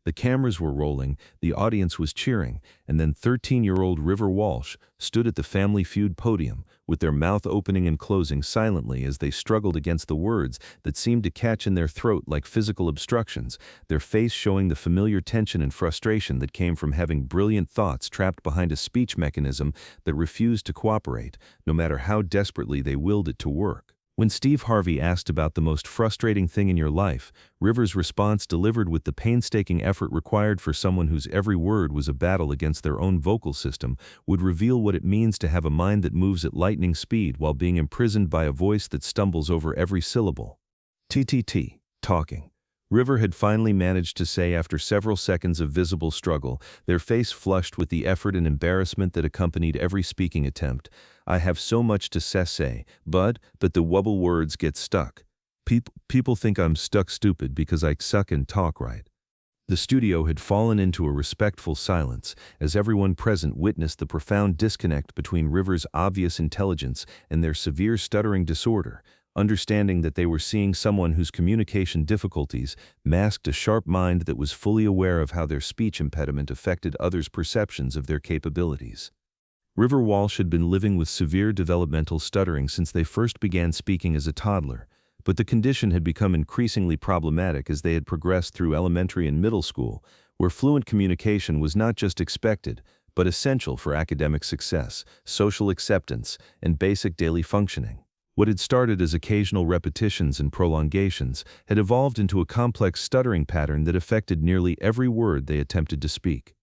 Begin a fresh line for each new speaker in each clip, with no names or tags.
The cameras were rolling, the audience was cheering, and then 13-year-old River Walsh stood at the Family Feud podium, with their mouth opening and closing silently as they struggled against the words that seemed to catch in their throat like physical obstructions, their face showing the familiar tension and frustration that came from having brilliant thoughts trapped behind a speech mechanism that refused to cooperate, no matter how desperately they willed it to work. When Steve Harvey asked about the most frustrating thing in your life, River's response, delivered with the painstaking effort required for someone whose every word was a battle against their own vocal system, would reveal what it means to have a mind that moves at lightning speed while being imprisoned by a voice that stumbles over every syllable. Talking. River had finally managed to say, after several seconds of visible struggle, their face flushed with the effort and embarrassment that accompanied every speaking attempt, "I have so much to say, but the wubble words get stuck. People think I'm stuck stupid because I suck and talk right." The studio had fallen into a respectful silence as everyone present witnessed the profound disconnect between River's obvious intelligence and their severe stuttering disorder, understanding that they were seeing someone whose communication difficulties masked a sharp mind that was fully aware of how their speech impediment affected others' perceptions of their capabilities. River Walsh had been living with severe developmental stuttering since they first began speaking as a toddler, but the condition had become increasingly problematic as they had progressed through elementary and middle school, where fluent communication was not just expected, but essential for academic success, social acceptance, and basic daily functioning. What had started as occasional repetitions and prolongations had evolved into a complex stuttering pattern that affected nearly every word they attempted to speak.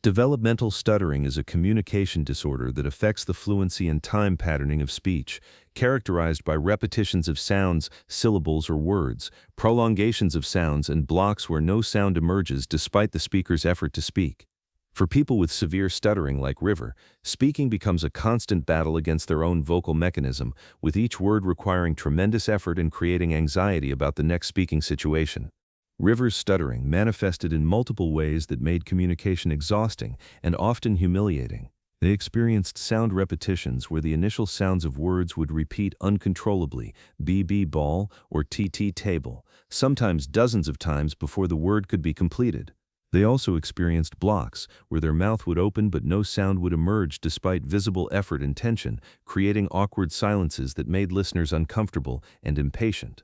Developmental stuttering is a communication disorder that affects the fluency and time patterning of speech, characterized by repetitions of sounds, syllables, or words, prolongations of sounds, and blocks where no sound emerges despite the speaker's effort to speak. For people with severe stuttering like River, speaking becomes a constant battle against their own vocal mechanism, with each word requiring tremendous effort and creating anxiety about the next speaking situation. River's stuttering manifested in multiple ways that made communication exhausting and often humiliating. They experienced sound repetitions where the initial sounds of words would repeat uncontrollably, "bb ball" or "tt table," sometimes dozens of times before the word could be completed. They also experienced blocks, where their mouth would open but no sound would emerge despite visible effort and tension, creating awkward silences that made listeners uncomfortable and impatient.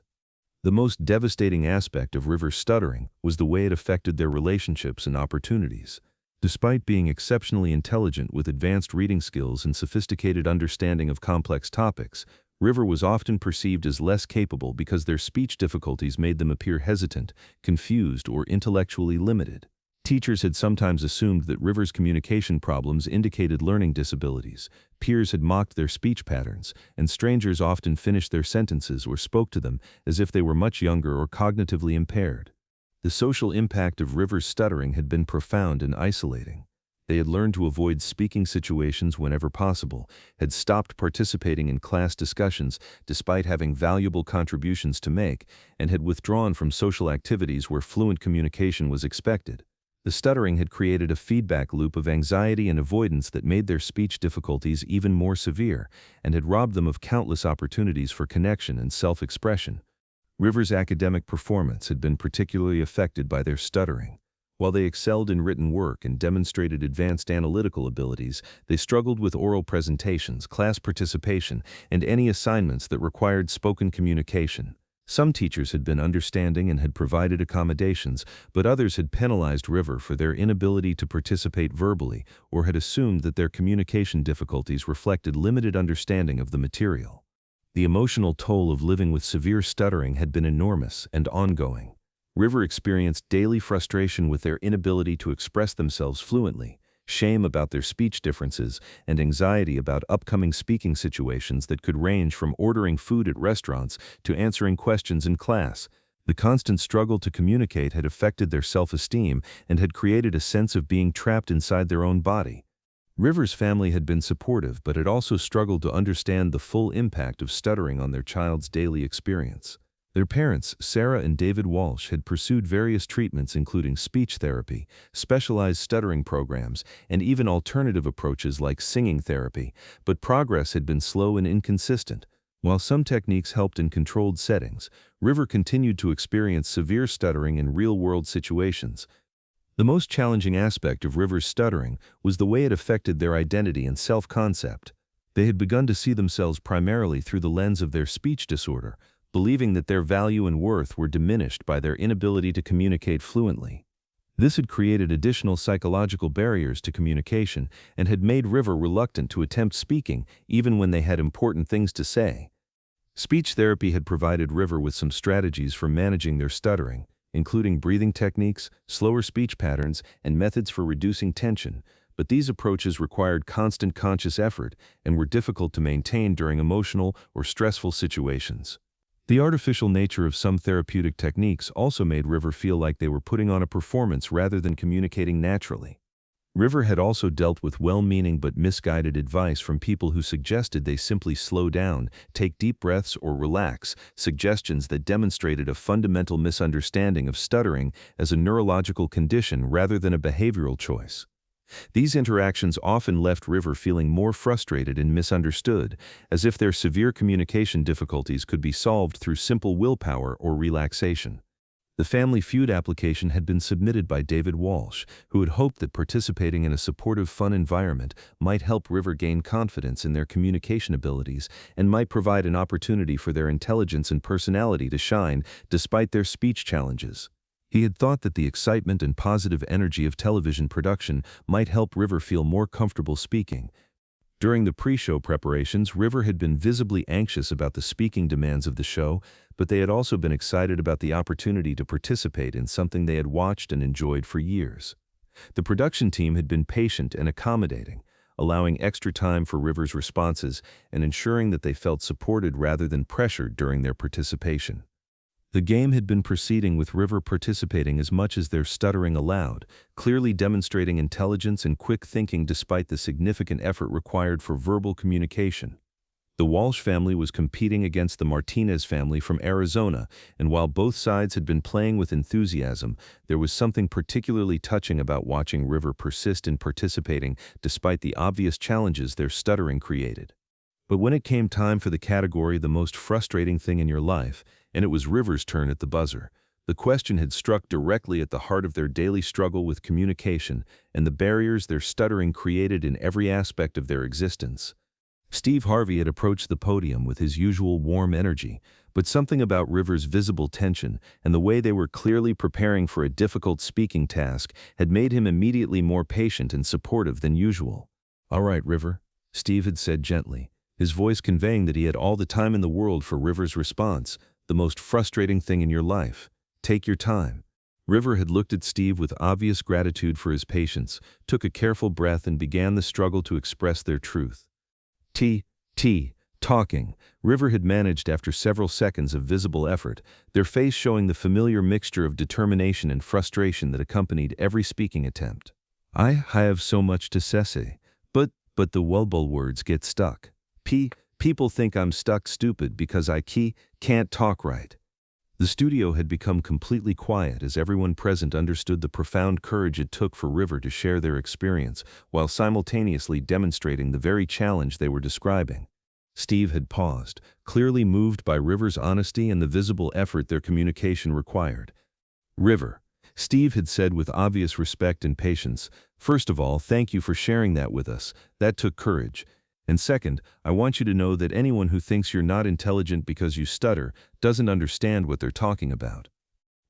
The most devastating aspect of River's stuttering was the way it affected their relationships and opportunities. Despite being exceptionally intelligent with advanced reading skills and sophisticated understanding of complex topics, River was often perceived as less capable because their speech difficulties made them appear hesitant, confused, or intellectually limited. Teachers had sometimes assumed that River's communication problems indicated learning disabilities, peers had mocked their speech patterns, and strangers often finished their sentences or spoke to them as if they were much younger or cognitively impaired. The social impact of River's stuttering had been profound and isolating. They had learned to avoid speaking situations whenever possible, had stopped participating in class discussions despite having valuable contributions to make, and had withdrawn from social activities where fluent communication was expected. The stuttering had created a feedback loop of anxiety and avoidance that made their speech difficulties even more severe, and had robbed them of countless opportunities for connection and self-expression. River's academic performance had been particularly affected by their stuttering. While they excelled in written work and demonstrated advanced analytical abilities, they struggled with oral presentations, class participation, and any assignments that required spoken communication. Some teachers had been understanding and had provided accommodations, but others had penalized River for their inability to participate verbally or had assumed that their communication difficulties reflected limited understanding of the material. The emotional toll of living with severe stuttering had been enormous and ongoing. River experienced daily frustration with their inability to express themselves fluently, shame about their speech differences, and anxiety about upcoming speaking situations that could range from ordering food at restaurants to answering questions in class. The constant struggle to communicate had affected their self-esteem and had created a sense of being trapped inside their own body. River's family had been supportive but had also struggled to understand the full impact of stuttering on their child's daily experience. Their parents, Sarah and David Walsh, had pursued various treatments including speech therapy, specialized stuttering programs, and even alternative approaches like singing therapy, but progress had been slow and inconsistent. While some techniques helped in controlled settings, River continued to experience severe stuttering in real-world situations. The most challenging aspect of River's stuttering was the way it affected their identity and self-concept. They had begun to see themselves primarily through the lens of their speech disorder, believing that their value and worth were diminished by their inability to communicate fluently. This had created additional psychological barriers to communication and had made River reluctant to attempt speaking even when they had important things to say. Speech therapy had provided River with some strategies for managing their stuttering, including breathing techniques, slower speech patterns, and methods for reducing tension, but these approaches required constant conscious effort and were difficult to maintain during emotional or stressful situations. The artificial nature of some therapeutic techniques also made River feel like they were putting on a performance rather than communicating naturally. River had also dealt with well-meaning but misguided advice from people who suggested they simply slow down, take deep breaths, or relax, suggestions that demonstrated a fundamental misunderstanding of stuttering as a neurological condition rather than a behavioral choice. These interactions often left River feeling more frustrated and misunderstood, as if their severe communication difficulties could be solved through simple willpower or relaxation. The Family Feud application had been submitted by David Walsh, who had hoped that participating in a supportive, fun environment might help River gain confidence in their communication abilities and might provide an opportunity for their intelligence and personality to shine despite their speech challenges. He had thought that the excitement and positive energy of television production might help River feel more comfortable speaking. During the pre-show preparations, River had been visibly anxious about the speaking demands of the show, but they had also been excited about the opportunity to participate in something they had watched and enjoyed for years. The production team had been patient and accommodating, allowing extra time for River's responses and ensuring that they felt supported rather than pressured during their participation. The game had been proceeding with River participating as much as their stuttering allowed, clearly demonstrating intelligence and quick thinking despite the significant effort required for verbal communication. The Walsh family was competing against the Martinez family from Arizona, and while both sides had been playing with enthusiasm, there was something particularly touching about watching River persist in participating despite the obvious challenges their stuttering created. But when it came time for the category "The Most Frustrating Thing in Your Life," and it was River's turn at the buzzer, the question had struck directly at the heart of their daily struggle with communication and the barriers their stuttering created in every aspect of their existence. Steve Harvey had approached the podium with his usual warm energy, but something about River's visible tension and the way they were clearly preparing for a difficult speaking task had made him immediately more patient and supportive than usual. "All right, River," Steve had said gently, his voice conveying that he had all the time in the world for River's response. "The most frustrating thing in your life. Take your time." River had looked at Steve with obvious gratitude for his patience, took a careful breath and began the struggle to express their truth. Talking, River had managed after several seconds of visible effort, their face showing the familiar mixture of determination and frustration that accompanied every speaking attempt. "I have so much to say, but the wellbul words get stuck. People think I'm stuck stupid because I can't talk right." The studio had become completely quiet as everyone present understood the profound courage it took for River to share their experience while simultaneously demonstrating the very challenge they were describing. Steve had paused, clearly moved by River's honesty and the visible effort their communication required. "River," Steve had said with obvious respect and patience, "first of all, thank you for sharing that with us. That took courage. And second, I want you to know that anyone who thinks you're not intelligent because you stutter doesn't understand what they're talking about."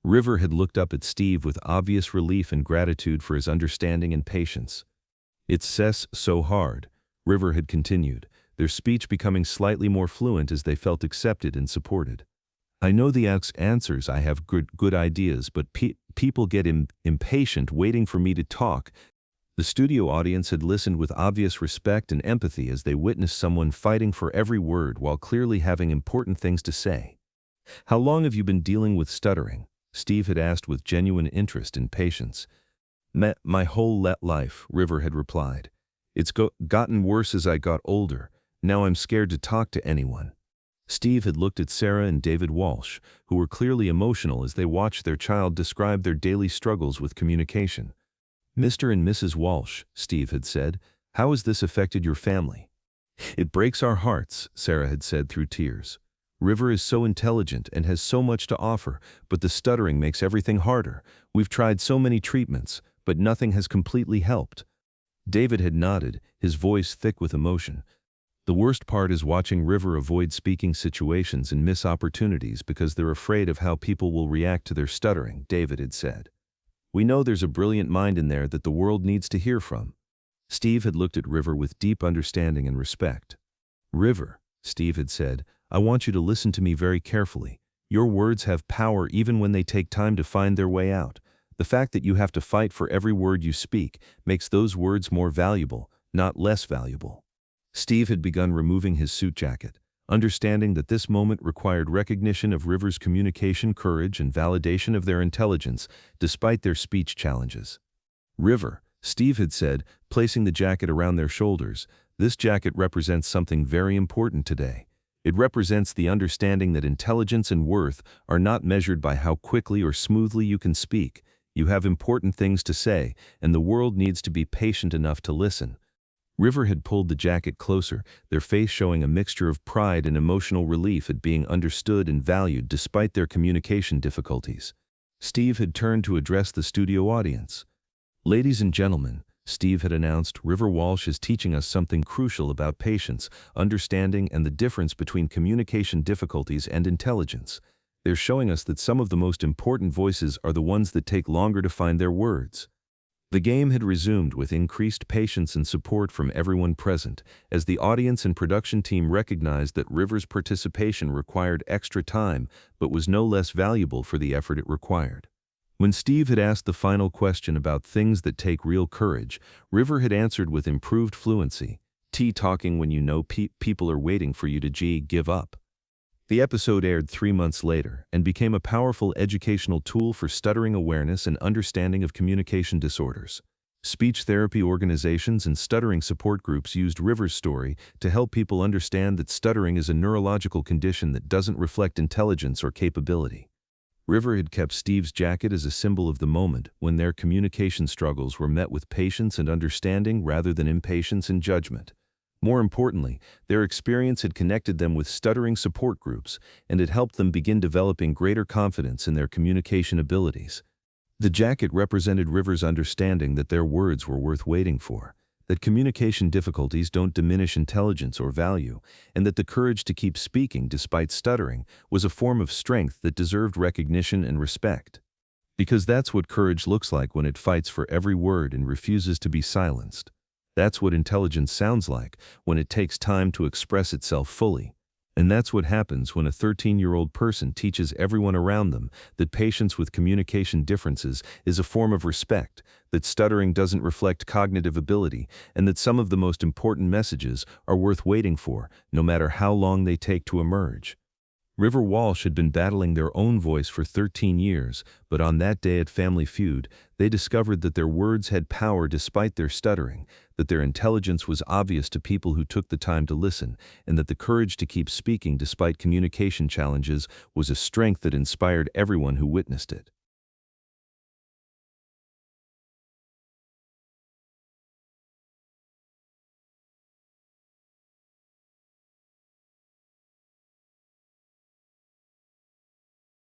River had looked up at Steve with obvious relief and gratitude for his understanding and patience. "It's so hard," River had continued, their speech becoming slightly more fluent as they felt accepted and supported. "I know the answers, I have good ideas, but people get impatient waiting for me to talk." The studio audience had listened with obvious respect and empathy as they witnessed someone fighting for every word while clearly having important things to say. "How long have you been dealing with stuttering?" Steve had asked with genuine interest and patience. My whole life," River had replied. "It's gotten worse as I got older. Now I'm scared to talk to anyone." Steve had looked at Sarah and David Walsh, who were clearly emotional as they watched their child describe their daily struggles with communication. "Mr. and Mrs. Walsh," Steve had said, "how has this affected your family?" "It breaks our hearts," Sarah had said through tears. "River is so intelligent and has so much to offer, but the stuttering makes everything harder. We've tried so many treatments, but nothing has completely helped." David had nodded, his voice thick with emotion. "The worst part is watching River avoid speaking situations and miss opportunities because they're afraid of how people will react to their stuttering," David had said. "We know there's a brilliant mind in there that the world needs to hear from." Steve had looked at River with deep understanding and respect. "River," Steve had said, "I want you to listen to me very carefully. Your words have power even when they take time to find their way out. The fact that you have to fight for every word you speak makes those words more valuable, not less valuable." Steve had begun removing his suit jacket, understanding that this moment required recognition of River's communication courage and validation of their intelligence, despite their speech challenges. "River," Steve had said, placing the jacket around their shoulders, "this jacket represents something very important today. It represents the understanding that intelligence and worth are not measured by how quickly or smoothly you can speak. You have important things to say, and the world needs to be patient enough to listen." River had pulled the jacket closer, their face showing a mixture of pride and emotional relief at being understood and valued despite their communication difficulties. Steve had turned to address the studio audience. "Ladies and gentlemen," Steve had announced, "River Walsh is teaching us something crucial about patience, understanding, and the difference between communication difficulties and intelligence. They're showing us that some of the most important voices are the ones that take longer to find their words." The game had resumed with increased patience and support from everyone present, as the audience and production team recognized that River's participation required extra time but was no less valuable for the effort it required. When Steve had asked the final question about things that take real courage, River had answered with improved fluency. Talking when you know people are waiting for you to give up." The episode aired 3 months later and became a powerful educational tool for stuttering awareness and understanding of communication disorders. Speech therapy organizations and stuttering support groups used River's story to help people understand that stuttering is a neurological condition that doesn't reflect intelligence or capability. River had kept Steve's jacket as a symbol of the moment when their communication struggles were met with patience and understanding rather than impatience and judgment. More importantly, their experience had connected them with stuttering support groups, and it helped them begin developing greater confidence in their communication abilities. The jacket represented River's understanding that their words were worth waiting for, that communication difficulties don't diminish intelligence or value, and that the courage to keep speaking despite stuttering was a form of strength that deserved recognition and respect. Because that's what courage looks like when it fights for every word and refuses to be silenced. That's what intelligence sounds like when it takes time to express itself fully. And that's what happens when a 13-year-old person teaches everyone around them that patience with communication differences is a form of respect, that stuttering doesn't reflect cognitive ability, and that some of the most important messages are worth waiting for, no matter how long they take to emerge. River Walsh had been battling their own voice for 13 years, but on that day at Family Feud, they discovered that their words had power despite their stuttering, that their intelligence was obvious to people who took the time to listen, and that the courage to keep speaking despite communication challenges was a strength that inspired everyone who witnessed it.